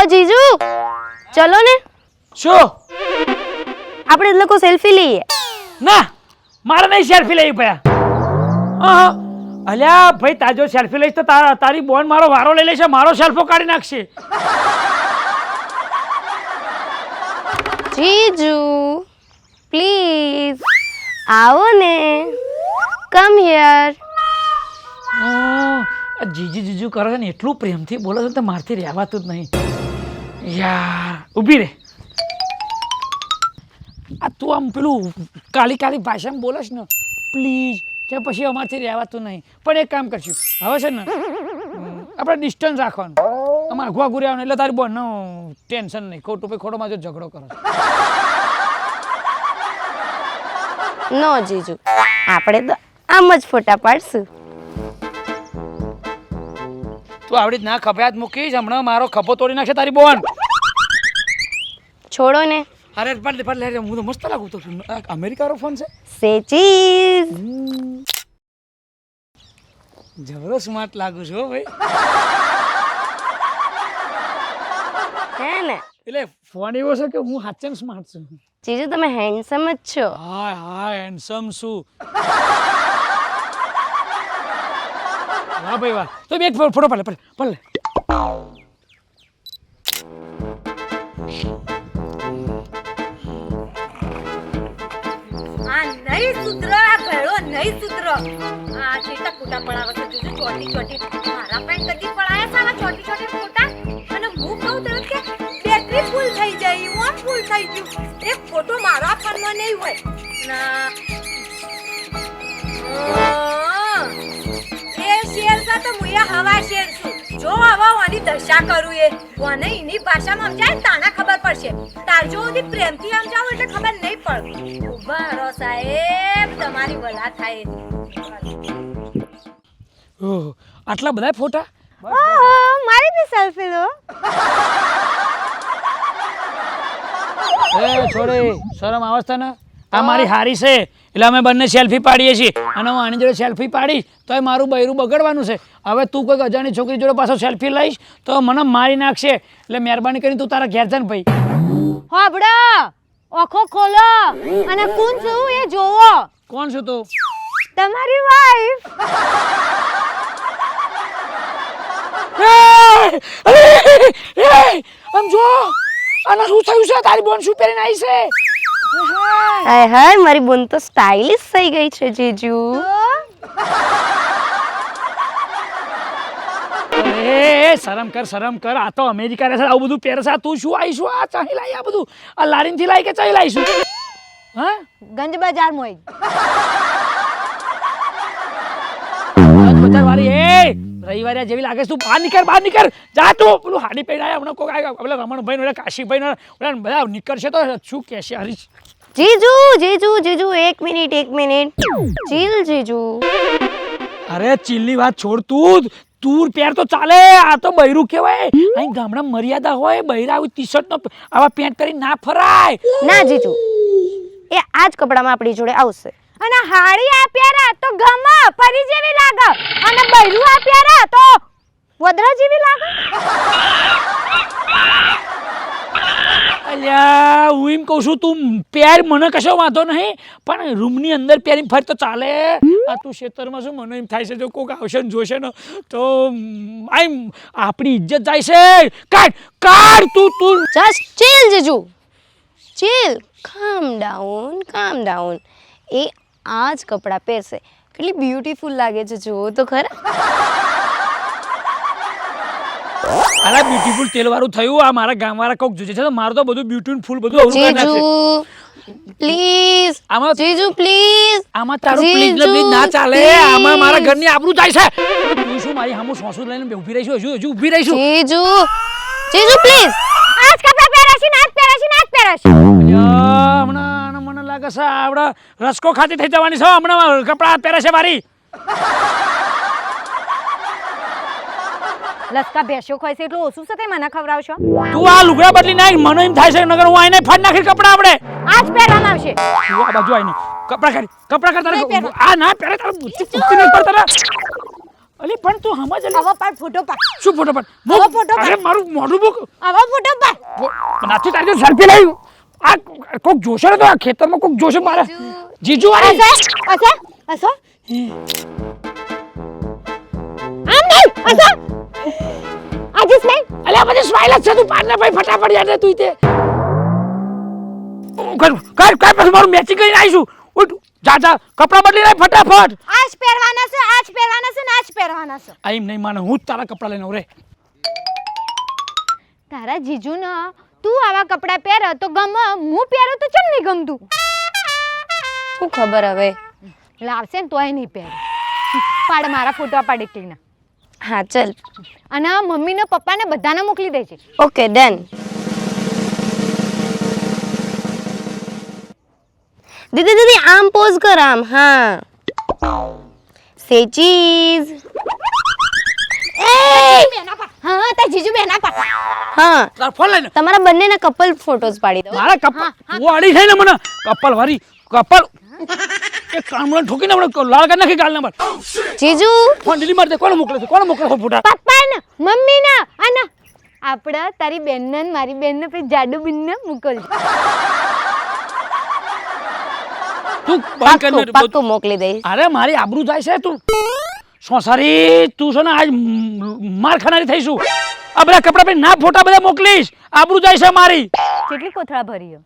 ઓ જીજુ ચલો ને શું? આપણે લોકો સેલ્ફી લઈએ. ના મારે નહીં સેલ્ફી લેવી ભયા. અલ્યા ભાઈ તાજો સેલ્ફી લઈશ તો તારી બોન મારો વારો લઈ લેશે, મારો સેલ્ફો કાઢી નાખશે. જીજુ પ્લીઝ આવો ને, કમ હિયર. જીજી જીજુ કરે છે ને એટલું પ્રેમથી બોલે છે તો મારથી રહેવાતું જ નહીં યાર. ઊભી રે. આ તું આમ પેલું કાલી કાલી ભાષામાં બોલે છે ને પ્લીઝ, કે પછી અમારથી રહેવાતું નહીં. પણ એક કામ કરશું હવે છે ને આપણે ડિસ્ટન્સ રાખવાનું. અમારે આઘું આઘું રહેવાનું એટલે તારી બોનનું ટેન્શન નહીં. ખોટું ભાઈ ખોટો મારો ઝઘડો કરો. નો જીજુ, આપણે તો આમ જ ફોટા પાડશું. તું આવડી જ ના ખભે મૂકીશ, હમણાં મારો ખભો તોડી નાખશે તારી બોન. છોડો ને. અરે પણ લે, હું તો મસ્ત લાગુ તો. અમેરિકાનો ફોન છે. સે ચીઝ. જબરો સ્માર્ટ લાગુ છો ભાઈ. હે ને? એટલે ફોન એવો છે કે હું હાચન સ્માર્ટ છું. જીજુ તમે હેન્ડસમ જ છો. હા હા હેન્ડસમ છું. વાહ ભાઈ વાહ. તો એક ફોટો પાડે લે. આ નહીં સુધરો, આ ભેળો નહીં સુધરો. આ ચેતા ફોટા પડાવે છે જોજો, ચોટી ચોટી. મારા પણ કદી પડાયા સારા ચોટી ચોટી ફોટા. અને હું કહું તરત કે બેટરી ફૂલ થઈ જાય, ઓમ ફૂલ થઈ ગયું. એક ફોટો મારા ફોનમાં નહીં હોય ના. એ શેર છે તો હું એ હવા શેર છું. જો હવા વાની દશા કરું એ કોને એની ભાષામાં સમજાય તાના ખબર પડશે. તારજો સુધી પ્રેમથી સમજાવો એટલે ખબર નહીં પડે. ઉભા રહો સાહેબ, તમારી ભલા થાય. ઓહ આટલા બધા ફોટા. ઓહો, મારી બી સેલ્ફી લો. એ છોડે શરમ આવે છે ને? આ મારી હારી છે એટલે અમે બંને સેલ્ફી પાડીએ છીએ. અને હું આની જોડે સેલ્ફી પાડીશ તો એ મારું બૈરું બગડવાનું છે. હવે તું કોઈક અજાણી છોકરી જોડે પાછો સેલ્ફી લઈશ તો મને મારી નાખશે. એટલે મહેરબાની કરીને તું તારા ઘેર જા ને ભાઈ. હોબડો ઓખો ખોલો અને કોણ છું એ જોવો. કોણ છું તું? તમારી વાઈફ. આમ જો આના શું થયું છે? તારી બોન શું પહેરીને આવી છે? હાય હાય, મારી બોન તો સ્ટાઇલિશ થઈ ગઈ છે જીજુ. એ શરમ કર. આ તો અમેરિકા રહે છે, આવું બધું પહેરે છે. તું શું આવીશું? આ ચાહી લાવી આ બધું? આ લારીનથી લાવી કે ચાહી લાવીશું? હા ગંજ બજાર મોય. બજાર વાળી એ રવિવારે જેવી લાગે છે. તું બહાર નીકળ જા. તું પેલું હાડી પહેરાય હમણાં કોઈ આવ્યા પેલા રમણભાઈ ને કાશીભાઈ ને બધા નીકળશે તો શું કહેશે? હરીશ જીજુ એક મિનિટ. ચીલ જીજુ. અરે ચીલની વાત છોડ. તું પહેર તો ચાલે. આ તો બૈરું કહેવાય. અહીં ગામડામાં મર્યાદા હોય. બૈરા આવી ટી શર્ટ નો આવા પેન્ટ કરી ના ફરાય. ના જીજુ, એ આજ કપડામાં આપણી જોડે આવશે. અને હાડી આ પહેરા તો ગમા પરી જેવી લાગે, અને બૈરું આ પહેરા તો વદરા જેવી લાગે. અલ્યા હું એમ કહું છું તું પહેર, મને કશો વાંધો નહીં, પણ રૂમની અંદર પહેરીને ફર તો ચાલે. આ તું ખેતરમાં શું? મને એમ થાય છે જો કોઈક આવશે ને જોશે ને તો આપણી ઇજ્જત જાય છે. કાઢ તું. જસ્ટ ચીલ જીજુ, ચીલ. કામ ડાઉન. એ આ જ કપડાં પહેરશે. કેટલી બ્યુટીફુલ લાગે છે, જુઓ તો ખરા. અરે બ્યુટીફુલ તેલ વાળું થયું. આ મારા ગામ વાળા કોક જોજે છે તો મારું તો બધું બ્યુટીફુલ બધું અવરું કરી નાખશે. પ્લીઝ આમાં જીજુ પ્લીઝ. આમાં તારું પ્લીઝ ના ચાલે. આમાં મારા ઘરની આબરૂ જાય છે. તું શું મારી સામું સોસું લઈને ઊભી રહીશું? હજુ ઊભી રહીશું? જીજુ પ્લીઝ. આજ કપડાં પહેરાશી. હમણાં મને લાગે છે આવડે રસકો ખાતી થઈ જવાની છે. હમણાં કપડાં પહેરે છે મારી. લસકા ભેંસો ખાય છે એટલું ઓછું છે તે મને ખવડાવશો? તું આ લુગડા બદલી નાખ. મને એમ થાય છે નગર હું આઈને ફાડ નાખી કપડાં આપણે આજ પહેરવામાં આવશે. તું આ બાજુ આઈને કપડાં કર તારે. આ ના પહેરે તારે બુદ્ધિ નહીં પડતા. અલી પણ તું સમજ અલી આવા પાડ ફોટો પાડ શું ફોટો પાડ આવો ફોટો અરે મારું મોઢું મૂક આવા ફોટો પાડ નાથી તારી સેલ્ફી લાવી આ કોક જોશે ને તો આ ખેતરમાં કોક જોશે મારે જીજુ વાળી અસો આમ નહીં અસો આજસ નહીં અલ્યા પછી સ્માઈલ જ છે તું પાડને ભાઈ ફટાફટ યાર તું તે કર પછી મારું મેચિંગ કરીને આવીશું ઉઠ જા કપડાં બદલી નાખ ફટાફટ આજ પહેરવાના છે ને આજ પહેરવાના છે આ એમ નહીં માને હું જ તારા કપડાં લઈને આવું રે તારા જીજુ ન તું આવા કપડાં પહેર તો ગમે હું પહેરું તો ચમ નહીં ગમતું શું ખબર હવે લાવશે ને તોય નહીં પહેર પાડ મારા ફોટો પાડ એકલીના હા ચલ અને મમ્મીને પપ્પાને બધાને મોકલી દેજે ઓકે ડન દીદી આમ પોઝ કર આમ હા સે ચીઝ હા તાર જીજુ બેના પા હા તાર ફોન લઈને તમારા બંનેના કપલ ફોટોઝ પાડી દો મારા કપલ વાડી છે ને મને કપલ વારી કપલ એ કામળા ઠોકીને મને લાલ કરી નાખી ગાલ નંબર જીજુ ફોન ડિલીટ માર દે કોણ મોકલે ફોટા પપ્પાને મમ્મીને અને આપણે તારી બેનને ને મારી બેનને પછી જાડુ બીનને મોકલજો તું બંધ કરીને પાક્કું મોકલી દઈશ અરે મારી આબરૂ જાય છે તું સોસારી તું છે ને આજ માર ખાનારી થઈશું આ બધા કપડા પહેરી ના ફોટા બધા મોકલીશ આબરૂ જાય છે મારી કેટલી કોથળા ભરીઓ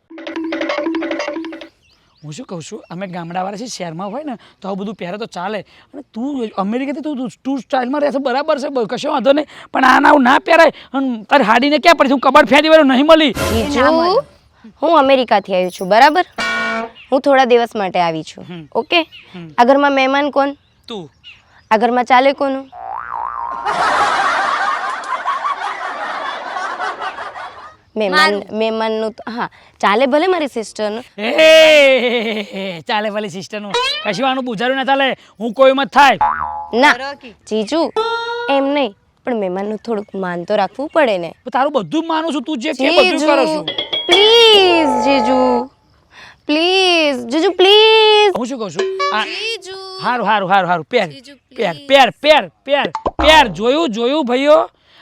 હું શું કહું છું અમે ગામડાવાળા છીએ શહેરમાં હોય ને તો આવું બધું પહેરે તો ચાલે અને તું અમેરિકાથી તું સ્ટાઇલમાં રહેશે બરાબર છે કશો વાંધો નહીં પણ આના આવું ના પહેરાય અને તારી હાડીને ક્યાં પડી હું કબાડ ફેંદી વાળું નહીં મળી જીજુ હું અમેરિકાથી આવી છું બરાબર હું થોડા દિવસ માટે આવી છું ઓકે આ ઘરમાં મહેમાન કોણ તું આ ઘરમાં ચાલે કોનું મહેમાનનું હા ચાલે ભલે મારી સિસ્ટરનું એ ચાલે ભલે સિસ્ટરનું કશું આનું બુજારું ના ચાલે હું કોઈ મત થાય ના જીજુ એમ નહીં પણ મહેમાનનું થોડુંક માન તો રાખવું પડે ને તારું બધું જ માનું છું તું જે કે બધું કરું છું પ્લીઝ જીજુ પ્લીઝ હું શું કહું છું હારું પેર જોયું ભાઈઓ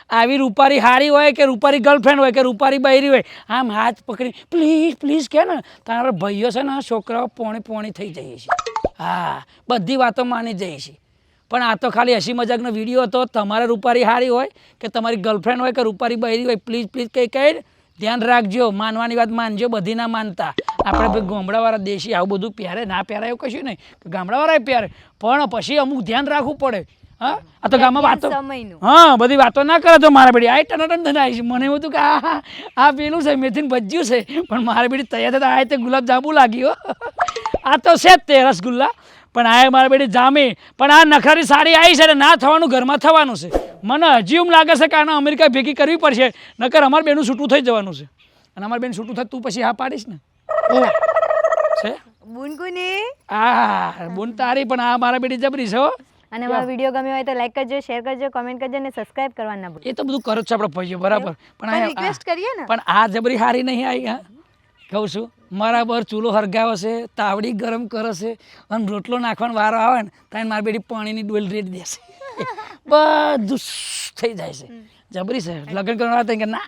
આવી રૂપારી હારી હોય કે રૂપારી ગર્લફ્રેન્ડ હોય કે રૂપારી બૈરી હોય આમ હાથ પકડી પ્લીઝ કે ને તારા ભાઈઓ છે ને છોકરાઓ પોણી થઈ જઈએ છે હા બધી વાતો માની જઈએ છે પણ આ તો ખાલી હસી મજાકનો વિડીયો હતો તમારે રૂપારી હારી હોય કે તમારી ગર્લફ્રેન્ડ હોય કે રૂપારી બૈરી હોય પ્લીઝ કહી ધ્યાન રાખજો માનવાની વાત માનજો બધી ના માનતા આપણે ભાઈ ગામડાવાળા દેશી આવું બધું પહેરે ના પહેરાય એવું કશું નહીં ગામડાવાળા પહેરે પણ પછી અમુક ધ્યાન રાખવું પડે હા આ તો ગામમાં વાતો હા બધી વાતો ના કરે તો મારા બેડી આ ટન ધન આવી છે મને એવું હતું કે આ પેલું છે મેથીને ભજ્યું છે પણ મારા બેડી તૈયાર થતા આ તે ગુલાબ જાંબુ લાગ્યો આ તો છે જ તે રસગુલ્લા પણ આ મારા બેડી જામી પણ આ નખરારી સાડી આવી છે ને ના થવાનું ઘરમાં થવાનું છે મને હજી એમ લાગે છે કે આને અમેરિકા ભેગી કરવી પડશે નકર અમારા બેનું છૂટું થઈ જવાનું છે અને અમારા બેન છૂટું થાય તું પછી હા પાડીશ ને છે બુન તારી પણ આ મારા બેટી જબરી છે હો અને અમારો વિડીયો ગમ્યો હોય તો લાઈક કરજો શેર કરજો કમેન્ટ કરજો અને સબસ્ક્રાઇબ કરવાનું ના ભૂલજો એ તો બધું કરો જ છે આપણે ભાઈઓ બરાબર પણ રિક્વેસ્ટ કરીએ ને પણ આ જબરી હારી નહીં આવી હા કહું છું બરાબર ચૂલો હરગાવે છે તાવડી ગરમ કરે છે અને રોટલો નાખવાનો વારો આવે ને ત્યાં મારી બેટી પાણીની ડોલ રેડી દેશે બધું થઈ જાય છે જબરી છે લગ્ન કરવા કે ના